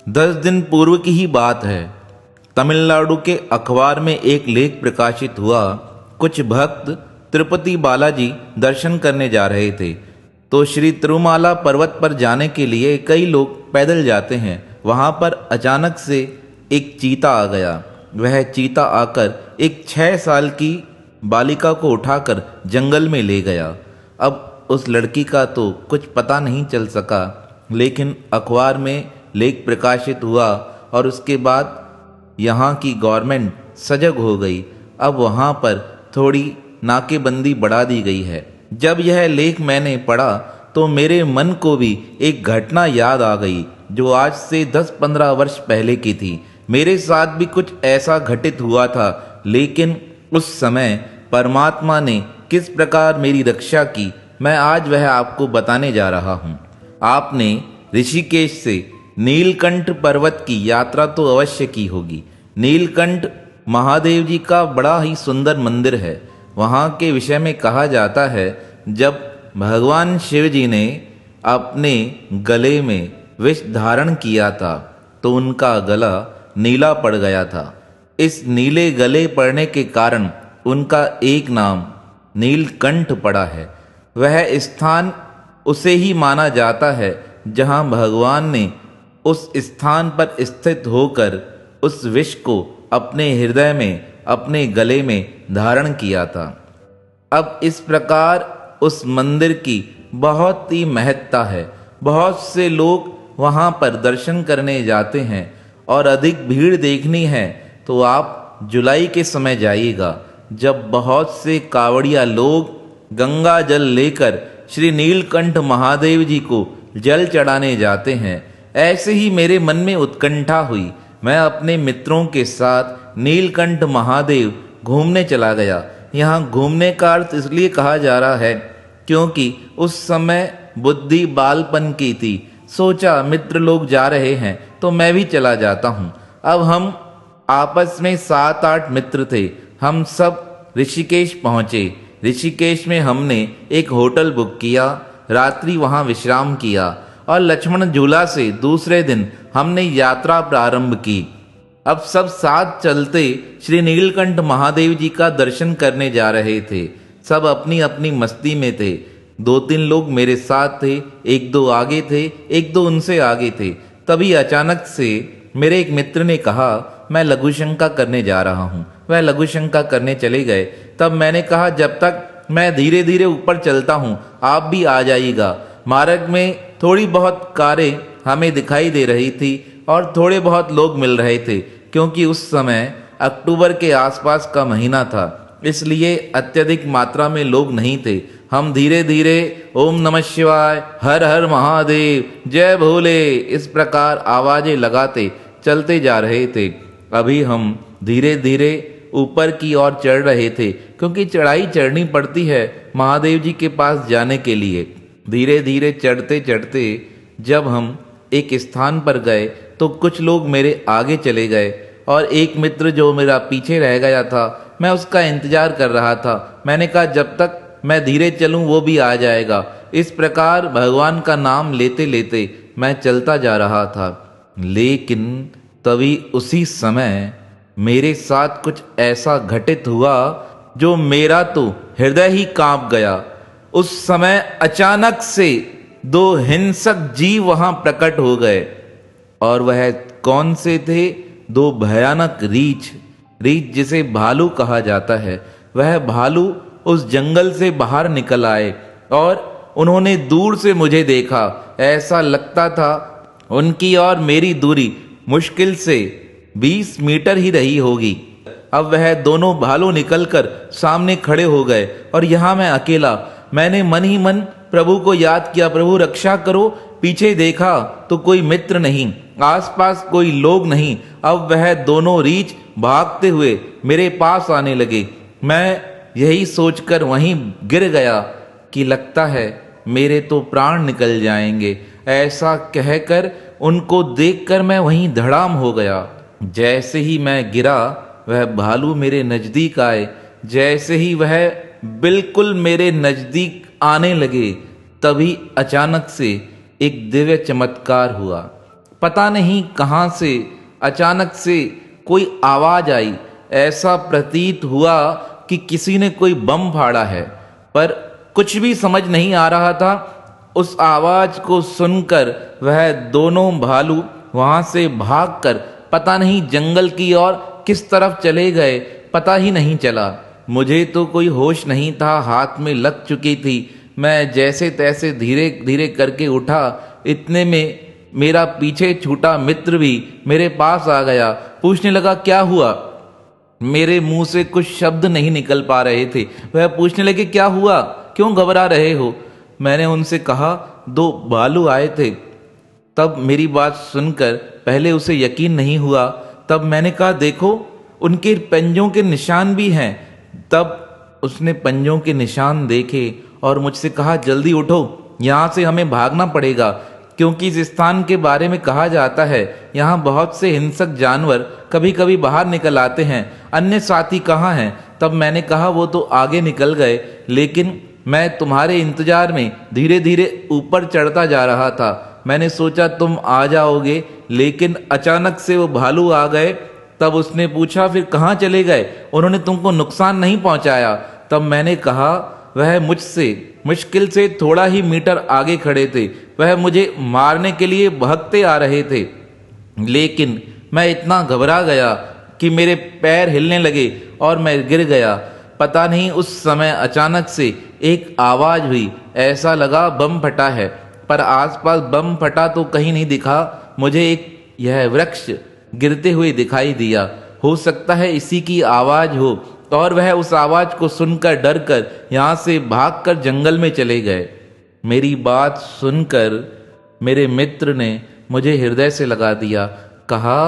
10 दिन पूर्व की ही बात है। तमिलनाडु के अखबार में एक लेख प्रकाशित हुआ। कुछ भक्त तिरुपति बालाजी दर्शन करने जा रहे थे, तो श्री तिरुमाला पर्वत पर जाने के लिए कई लोग पैदल जाते हैं। वहां पर अचानक से एक चीता आ गया। वह चीता आकर एक 6 साल की बालिका को उठाकर जंगल में ले गया। अब उस लड़की का तो कुछ पता नहीं चल सका, लेकिन अखबार में लेख प्रकाशित हुआ और उसके बाद यहाँ की गवर्नमेंट सजग हो गई। अब वहाँ पर थोड़ी नाकेबंदी बढ़ा दी गई है। जब यह लेख मैंने पढ़ा तो मेरे मन को भी एक घटना याद आ गई जो आज से 10-15 वर्ष पहले की थी। मेरे साथ भी कुछ ऐसा घटित हुआ था, लेकिन उस समय परमात्मा ने किस प्रकार मेरी रक्षा की, मैं आज वह आपको बताने जा रहा हूँ। आपने ऋषिकेश से नीलकंठ पर्वत की यात्रा तो अवश्य की होगी। नीलकंठ महादेव जी का बड़ा ही सुंदर मंदिर है। वहाँ के विषय में कहा जाता है, जब भगवान शिव जी ने अपने गले में विष धारण किया था तो उनका गला नीला पड़ गया था। इस नीले गले पड़ने के कारण उनका एक नाम नीलकंठ पड़ा है। वह स्थान उसे ही माना जाता है जहाँ भगवान ने उस स्थान पर स्थित होकर उस विष को अपने हृदय में, अपने गले में धारण किया था। अब इस प्रकार उस मंदिर की बहुत ही महत्ता है। बहुत से लोग वहाँ पर दर्शन करने जाते हैं और अधिक भीड़ देखनी है तो आप जुलाई के समय जाइएगा, जब बहुत से कावड़िया लोग गंगा जल लेकर श्री नीलकंठ महादेव जी को जल चढ़ाने जाते हैं। ऐसे ही मेरे मन में उत्कंठा हुई। मैं अपने मित्रों के साथ नीलकंठ महादेव घूमने चला गया। यहाँ घूमने का अर्थ इसलिए कहा जा रहा है क्योंकि उस समय बुद्धि बालपन की थी। सोचा मित्र लोग जा रहे हैं तो मैं भी चला जाता हूँ। अब हम आपस में 7-8 मित्र थे। हम सब ऋषिकेश पहुँचे। ऋषिकेश में हमने एक होटल बुक किया, रात्रि वहाँ विश्राम किया और लक्ष्मण झूला से दूसरे दिन हमने यात्रा प्रारंभ की। अब सब साथ चलते श्री नीलकंठ महादेव जी का दर्शन करने जा रहे थे। सब अपनी अपनी मस्ती में थे। 2-3 लोग मेरे साथ थे, 1-2 आगे थे, 1-2 उनसे आगे थे। तभी अचानक से मेरे एक मित्र ने कहा, मैं लघु शंका करने जा रहा हूँ। वह लघु शंका करने चले गए। तब मैंने कहा, जब तक मैं धीरे धीरे ऊपर चलता हूँ आप भी आ जाइएगा। मार्ग में थोड़ी बहुत कारें हमें दिखाई दे रही थी और थोड़े बहुत लोग मिल रहे थे, क्योंकि उस समय अक्टूबर के आसपास का महीना था, इसलिए अत्यधिक मात्रा में लोग नहीं थे। हम धीरे धीरे ओम नमः शिवाय, हर हर महादेव, जय भोले, इस प्रकार आवाजें लगाते चलते जा रहे थे। अभी हम धीरे धीरे ऊपर की ओर चढ़ रहे थे, क्योंकि चढ़ाई चढ़नी पड़ती है महादेव जी के पास जाने के लिए। धीरे धीरे चढ़ते चढ़ते जब हम एक स्थान पर गए तो कुछ लोग मेरे आगे चले गए और एक मित्र जो मेरा पीछे रह गया था, मैं उसका इंतजार कर रहा था। मैंने कहा जब तक मैं धीरे चलूं वो भी आ जाएगा। इस प्रकार भगवान का नाम लेते लेते मैं चलता जा रहा था। लेकिन तभी उसी समय मेरे साथ कुछ ऐसा घटित हुआ जो मेरा तो हृदय ही कांप गया। उस समय अचानक से 2 हिंसक जीव वहां प्रकट हो गए। और वह कौन से थे? 2 भयानक रीछ जिसे भालू कहा जाता है। वह भालू उस जंगल से बाहर निकल आए और उन्होंने दूर से मुझे देखा। ऐसा लगता था उनकी और मेरी दूरी मुश्किल से 20 मीटर ही रही होगी। अब वह दोनों भालू निकलकर सामने खड़े हो गए और यहाँ मैं अकेला। मैंने मन ही मन प्रभु को याद किया, प्रभु रक्षा करो। पीछे देखा तो कोई मित्र नहीं, आसपास कोई लोग नहीं। अब वह दोनों रीछ भागते हुए मेरे पास आने लगे। मैं यही सोचकर वहीं गिर गया कि लगता है मेरे तो प्राण निकल जाएंगे। ऐसा कहकर उनको देखकर मैं वहीं धड़ाम हो गया। जैसे ही मैं गिरा वह भालू मेरे नजदीक आए। जैसे ही वह बिल्कुल मेरे नजदीक आने लगे, तभी अचानक से एक दिव्य चमत्कार हुआ। पता नहीं कहाँ से अचानक से कोई आवाज आई। ऐसा प्रतीत हुआ कि किसी ने कोई बम फाड़ा है, पर कुछ भी समझ नहीं आ रहा था। उस आवाज को सुनकर वह दोनों भालू वहां से भागकर पता नहीं जंगल की ओर किस तरफ चले गए, पता ही नहीं चला। मुझे तो कोई होश नहीं था, हाथ में लग चुकी थी। मैं जैसे तैसे धीरे धीरे करके उठा। इतने में मेरा पीछे छूटा मित्र भी मेरे पास आ गया। पूछने लगा, क्या हुआ? मेरे मुंह से कुछ शब्द नहीं निकल पा रहे थे। वह पूछने लगे, क्या हुआ, क्यों घबरा रहे हो? मैंने उनसे कहा, 2 भालू आए थे। तब मेरी बात सुनकर पहले उसे यकीन नहीं हुआ। तब मैंने कहा, देखो उनके पंजों के निशान भी हैं। तब उसने पंजों के निशान देखे और मुझसे कहा, जल्दी उठो, यहाँ से हमें भागना पड़ेगा, क्योंकि इस स्थान के बारे में कहा जाता है यहाँ बहुत से हिंसक जानवर कभी कभी बाहर निकल आते हैं। अन्य साथी कहाँ हैं? तब मैंने कहा, वो तो आगे निकल गए, लेकिन मैं तुम्हारे इंतजार में धीरे धीरे ऊपर चढ़ता जा रहा था। मैंने सोचा तुम आ जाओगे, लेकिन अचानक से वो भालू आ गए। तब उसने पूछा, फिर कहाँ चले गए? उन्होंने तुमको नुकसान नहीं पहुंचाया? तब मैंने कहा, वह मुझसे मुश्किल से थोड़ा ही मीटर आगे खड़े थे। वह मुझे मारने के लिए भागते आ रहे थे, लेकिन मैं इतना घबरा गया कि मेरे पैर हिलने लगे और मैं गिर गया। पता नहीं उस समय अचानक से एक आवाज हुई, ऐसा लगा बम फटा है, पर आसपास बम फटा तो कहीं नहीं दिखा। मुझे यह वृक्ष गिरते हुए दिखाई दिया। हो सकता है इसी की आवाज हो, और वह उस आवाज को सुनकर डरकर यहाँ से भागकर जंगल में चले गए। मेरी बात सुनकर मेरे मित्र ने मुझे हृदय से लगा दिया। कहा,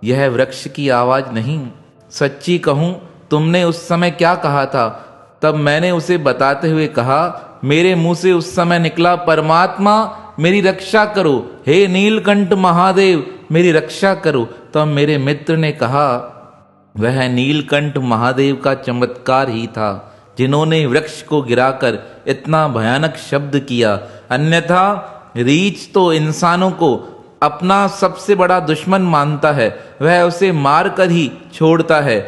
यह वृक्ष की आवाज नहीं, सच्ची कहूँ तुमने उस समय क्या कहा था? तब मैंने उसे बताते हुए कहा, मेरे मुंह से उस समय निकला, परमात्मा मेरी रक्षा करो, हे नीलकंठ महादेव मेरी रक्षा करो। तब मेरे मित्र ने कहा, वह नीलकंठ महादेव का चमत्कार ही था, जिन्होंने वृक्ष को गिराकर इतना भयानक शब्द किया। अन्यथा रीछ तो इंसानों को अपना सबसे बड़ा दुश्मन मानता है, वह उसे मार कर ही छोड़ता है,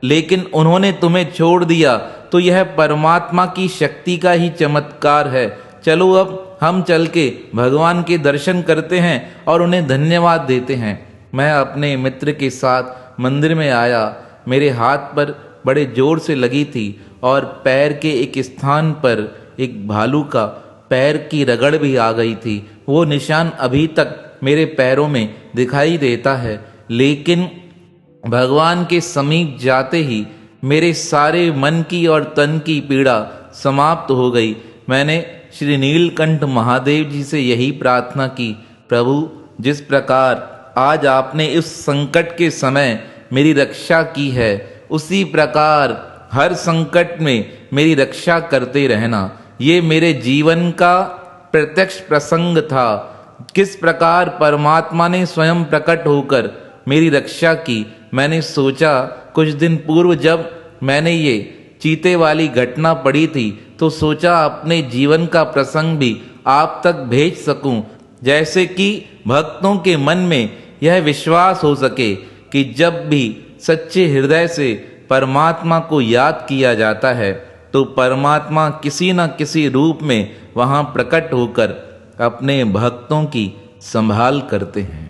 लेकिन उन्होंने तुम्हें छोड़ दिया, तो यह परमात्मा की शक्ति का ही चमत्कार है। चलो अब हम चल के भगवान के दर्शन करते हैं और उन्हें धन्यवाद देते हैं। मैं अपने मित्र के साथ मंदिर में आया। मेरे हाथ पर बड़े जोर से लगी थी और पैर के एक स्थान पर एक भालू का पैर की रगड़ भी आ गई थी। वो निशान अभी तक मेरे पैरों में दिखाई देता है, लेकिन भगवान के समीप जाते ही मेरे सारे मन की और तन की पीड़ा समाप्त हो गई। मैंने श्री नीलकंठ महादेव जी से यही प्रार्थना की, प्रभु जिस प्रकार आज आपने इस संकट के समय मेरी रक्षा की है, उसी प्रकार हर संकट में मेरी रक्षा करते रहना। ये मेरे जीवन का प्रत्यक्ष प्रसंग था, किस प्रकार परमात्मा ने स्वयं प्रकट होकर मेरी रक्षा की। मैंने सोचा कुछ दिन पूर्व जब मैंने ये चीते वाली घटना पढ़ी थी, तो सोचा अपने जीवन का प्रसंग भी आप तक भेज सकूं, जैसे कि भक्तों के मन में यह विश्वास हो सके कि जब भी सच्चे हृदय से परमात्मा को याद किया जाता है, तो परमात्मा किसी न किसी रूप में वहाँ प्रकट होकर अपने भक्तों की संभाल करते हैं।